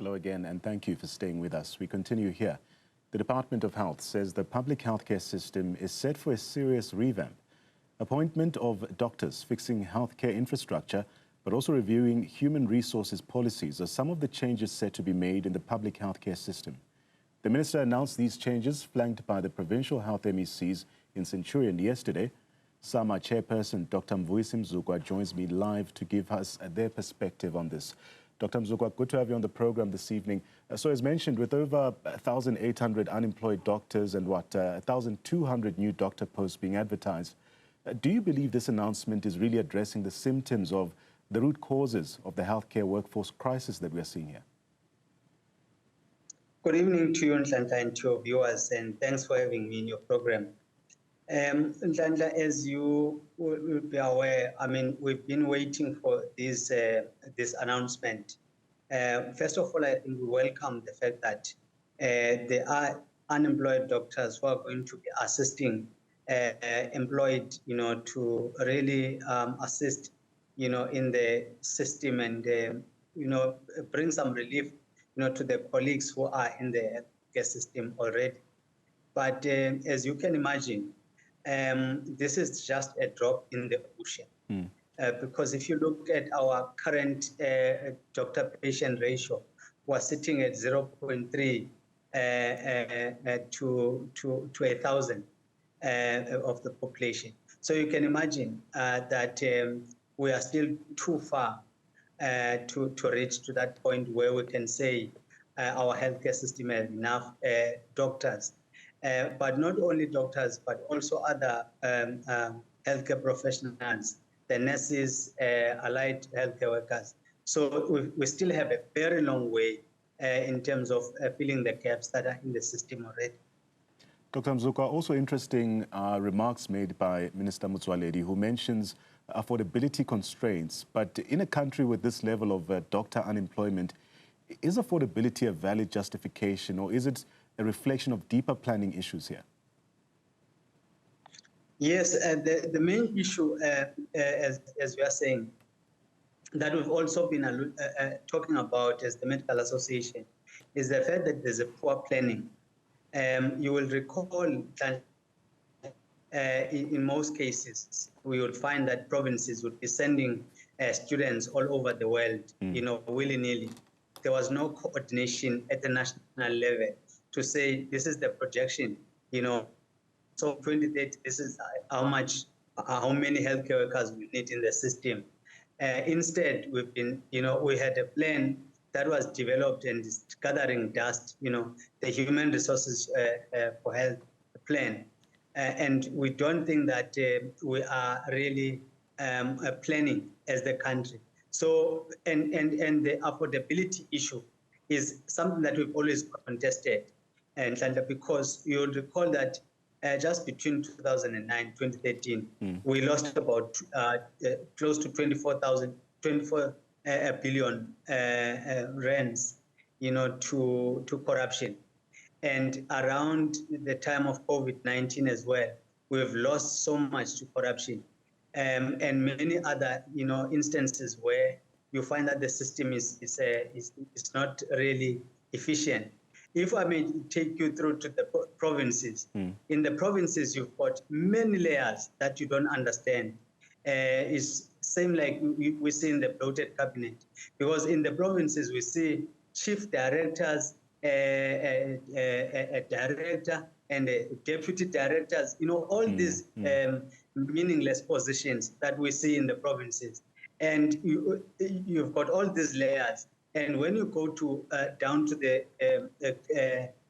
Hello again, and thank you for staying with us. We continue here. The Department of Health says the public healthcare system is set for a serious revamp. Appointment of doctors, fixing healthcare infrastructure, but also reviewing human resources policies are some of the changes set to be made in the public healthcare system. The minister announced these changes, flanked by the provincial health MECs in Centurion yesterday. SAMA chairperson Dr Mvuyisi Mzukwa joins me live to give us their perspective on this. Dr Mzukwa, good to have you on the program this evening. So as mentioned, with over 1,800 unemployed doctors and 1,200 new doctor posts being advertised, do you believe this announcement is really addressing the symptoms of the root causes of the healthcare workforce crisis that we are seeing here? Good evening to you, Nhlanhla, and to your viewers, and thanks for having me in your program. Nhlanhla, as you will be aware, I mean, we've been waiting for this announcement. First of all, I think we welcome the fact that there are unemployed doctors who are going to be assisting employed, to really assist, in the system and, bring some relief, to the colleagues who are in the healthcare system already. But as you can imagine, this is just a drop in the ocean. Because if you look at our current doctor-patient ratio, we're sitting at 0.3 to 1,000 of the population. So you can imagine that we are still too far to reach to that point where we can say our healthcare system has enough doctors. But not only doctors, but also other healthcare professionals, the nurses, allied healthcare workers. So we still have a very long way in terms of filling the gaps that are in the system already. Dr. Mzukwa, also interesting remarks made by Minister Motsoaledi, who mentions affordability constraints. But in a country with this level of doctor unemployment, is affordability a valid justification, or is it a reflection of deeper planning issues here? Yes, the main issue, as we are saying, that we've also been talking about as the Medical Association, is the fact that there's a poor planning. You will recall that in most cases, we would find that provinces would be sending students all over the world, willy-nilly. There was no coordination at the national level to say, this is the projection, so 2030, this is how many healthcare workers we need in the system. Instead, we've been, we had a plan that was developed and is gathering dust, the human resources for health plan. And we don't think that we are really planning as the country. So, and the affordability issue is something that we've always contested. And because you'll recall that just between 2009 and 2013, we lost about close to 24 billion rands, to corruption. And around the time of COVID-19 as well, we've lost so much to corruption. And many other, instances where you find that the system is not really efficient. If I may take you through to the provinces, in the provinces, you've got many layers that you don't understand. It's same like we see in the bloated cabinet, because in the provinces, we see chief directors, a director, and deputy directors, all these meaningless positions that we see in the provinces. And you've got all these layers. And when you go to down to the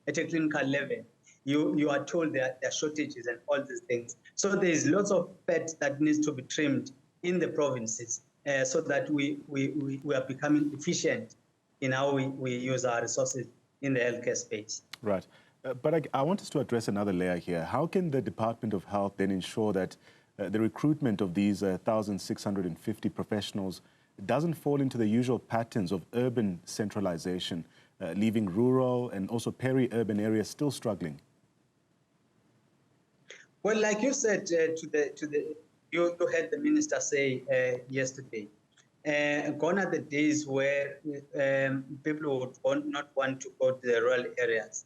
at a clinical level, you are told that there are shortages and all these things. So there is lots of fat that needs to be trimmed in the provinces so that we are becoming efficient in how we use our resources in the healthcare space. Right. But I want us to address another layer here. How can the Department of Health then ensure that the recruitment of these 1,650 professionals doesn't fall into the usual patterns of urban centralization, leaving rural and also peri-urban areas still struggling? Well, like you said, you heard the minister say yesterday, Gone are the days where people would not want to go to the rural areas.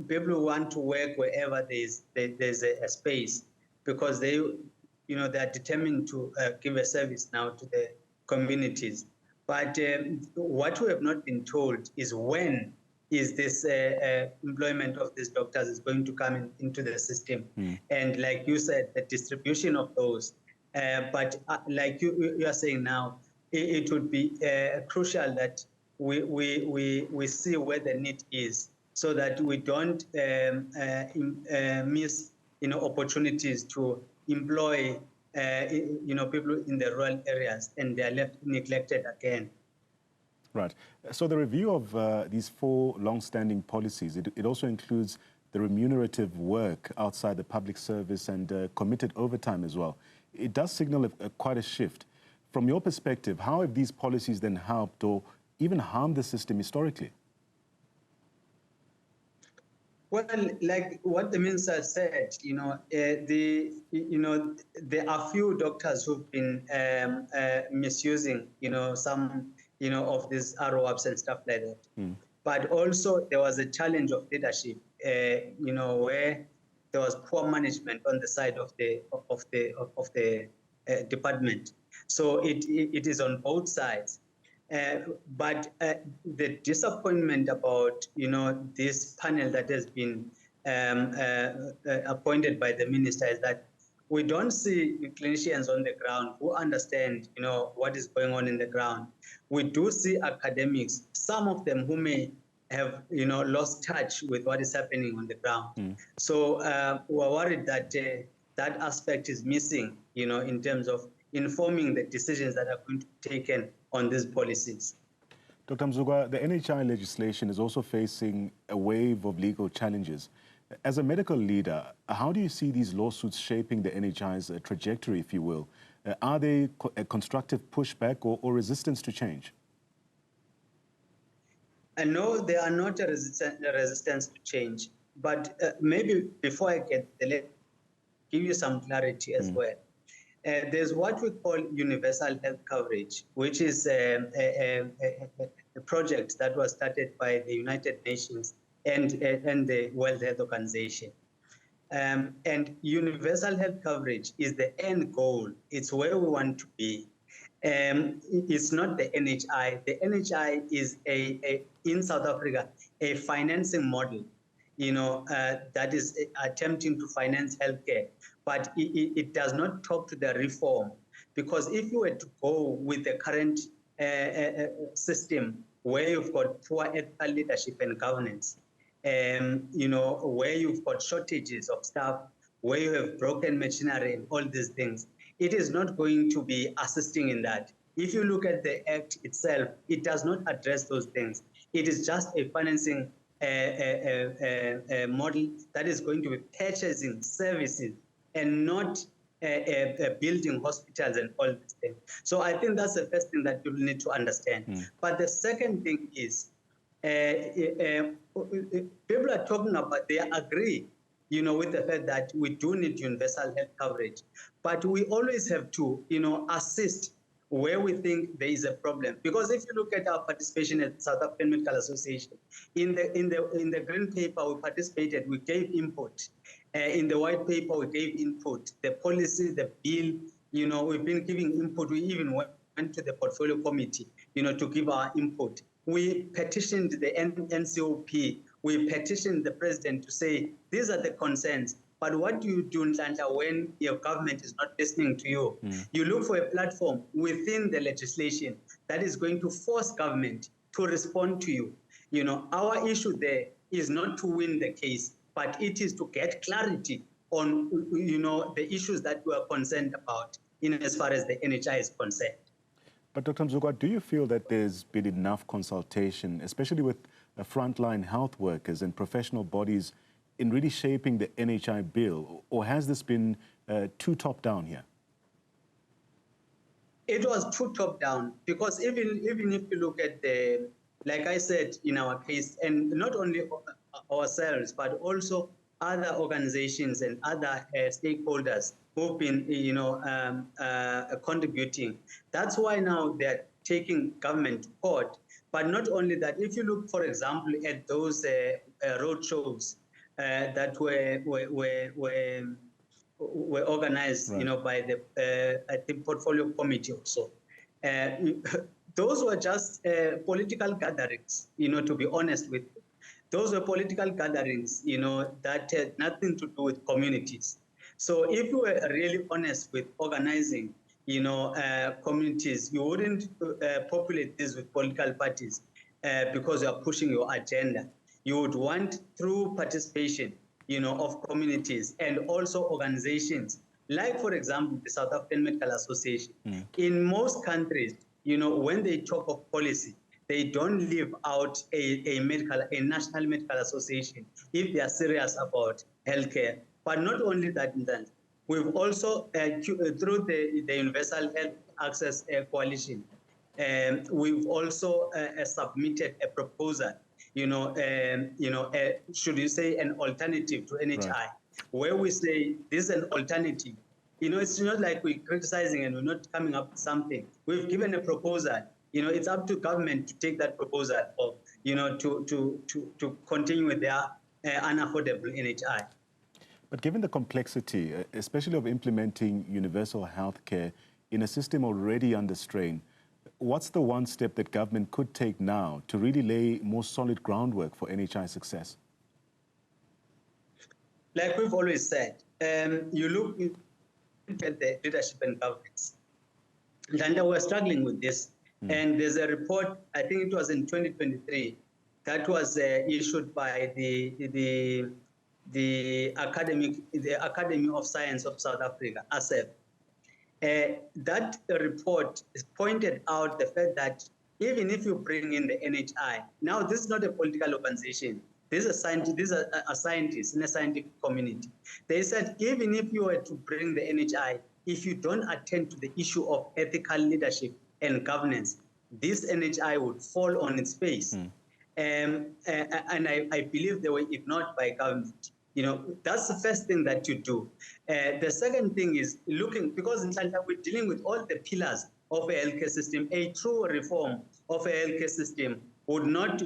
People want to work wherever there's a space, because they are determined to give a service now to the communities. But what we have not been told is when is this employment of these doctors is going to come into the system. And like you said, the distribution of those. But like you are saying now, it would be crucial that we see where the need is, so that we don't miss opportunities to employ people in the rural areas, and they are left neglected again. Right. So the review of these 4 long-standing policies, it also includes the remunerative work outside the public service and committed overtime as well. It does signal quite a shift. From your perspective, how have these policies then helped or even harmed the system historically? Well, like what the minister said, there are few doctors who've been misusing, some, of these ROAPs and stuff like that. But also there was a challenge of leadership, where there was poor management on the side of the department. So it is on both sides. But the disappointment about this panel that has been appointed by the minister is that we don't see clinicians on the ground who understand what is going on in the ground. We do see academics, some of them who may have lost touch with what is happening on the ground. So we're worried that that aspect is missing, in terms of informing the decisions that are going to be taken on these policies. Dr. Mzukwa, the NHI legislation is also facing a wave of legal challenges. As a medical leader, how do you see these lawsuits shaping the NHI's trajectory, if you will? Are they a constructive pushback or resistance to change? No, they are not a resistance to change. But maybe before I get there, give you some clarity as well. There's what we call universal health coverage, which is a project that was started by the United Nations and the World Health Organization. And universal health coverage is the end goal. It's where we want to be. It's not the NHI. The NHI is in South Africa, a financing model, that is attempting to finance healthcare, but it does not talk to the reform. Because if you were to go with the current system, where you've got poor ethical leadership and governance, where you've got shortages of staff, where you have broken machinery and all these things, it is not going to be assisting in that. If you look at the Act itself, it does not address those things. It is just a financing model that is going to be purchasing services and not building hospitals and all these things. So I think that's the first thing that people need to understand. But the second thing is, people are talking about, they agree, with the fact that we do need universal health coverage, but we always have to, assist where we think there is a problem. Because if you look at our participation at South African Medical Association, in the green paper we participated, we gave input. In the white paper we gave input. The policy, the bill, we've been giving input. We even went to the portfolio committee, to give our input. We petitioned the NCOP. We petitioned the president to say, these are the concerns. But what do you do, Nhlanhla, when your government is not listening to you? You look for a platform within the legislation that is going to force government to respond to you. Our issue there is not to win the case, but it is to get clarity on, the issues that we are concerned about in as far as the NHI is concerned. But Dr. Mzukwa, do you feel that there's been enough consultation, especially with frontline health workers and professional bodies, in really shaping the NHI bill, or has this been too top-down here? It was too top-down, because even if you look at like I said, in our case, and not only ourselves, but also other organizations and other stakeholders who've been, contributing. That's why now they're taking government to court. But not only that, if you look, for example, at those road shows that were organized, right. by the portfolio committee also. Those were just political gatherings, to be honest with you. Those were political gatherings, that had nothing to do with communities. So if you were really honest with organizing, communities, you wouldn't populate this with political parties because you are pushing your agenda. You would want through participation, of communities and also organizations, like, for example, the South African Medical Association. In most countries, when they talk of policy, they don't leave out a national medical association if they are serious about healthcare. But not only that, we've also, through the Universal Health Access Coalition, we've also submitted a proposal, should you say an alternative to NHI, right, where we say this is an alternative. It's not like we're criticizing and we're not coming up with something. We've given a proposal. It's up to government to take that proposal or, to continue with their unaffordable NHI. But given the complexity, especially of implementing universal health care in a system already under strain, what's the one step that government could take now to really lay more solid groundwork for NHI success? Like we've always said, you look at the leadership and governance. And we're struggling with this. And there's a report, I think it was in 2023, that was issued by the Academy of Science of South Africa, ASEF. That report pointed out the fact that even if you bring in the NHI, now this is not a political organization. These are scientists in a scientific community. They said even if you were to bring the NHI, if you don't attend to the issue of ethical leadership and governance, this NHI would fall on its face. And I believe they were ignored by government. That's the first thing that you do. The second thing is looking, because in South Africa we're dealing with all the pillars of a healthcare system. A true reform of a healthcare system would not,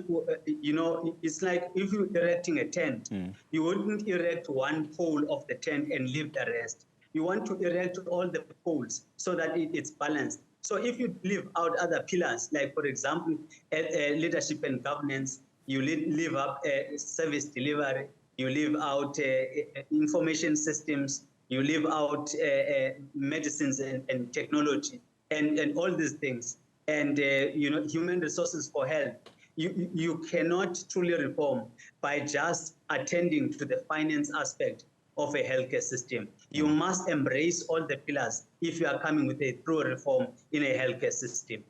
it's like if you're erecting a tent, you wouldn't erect one pole of the tent and leave the rest. You want to erect all the poles so that it's balanced. So if you leave out other pillars, like, for example, leadership and governance, you leave up service delivery, you leave out information systems, you leave out medicines and technology, and all these things, and human resources for health. You cannot truly reform by just attending to the finance aspect of a healthcare system. You must embrace all the pillars if you are coming with a true reform in a healthcare system.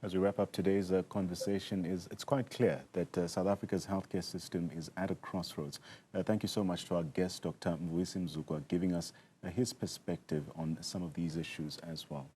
As we wrap up today's conversation, it's quite clear that South Africa's healthcare system is at a crossroads. Thank you so much to our guest, Dr Mvuyisi Mzukwa, giving us his perspective on some of these issues as well.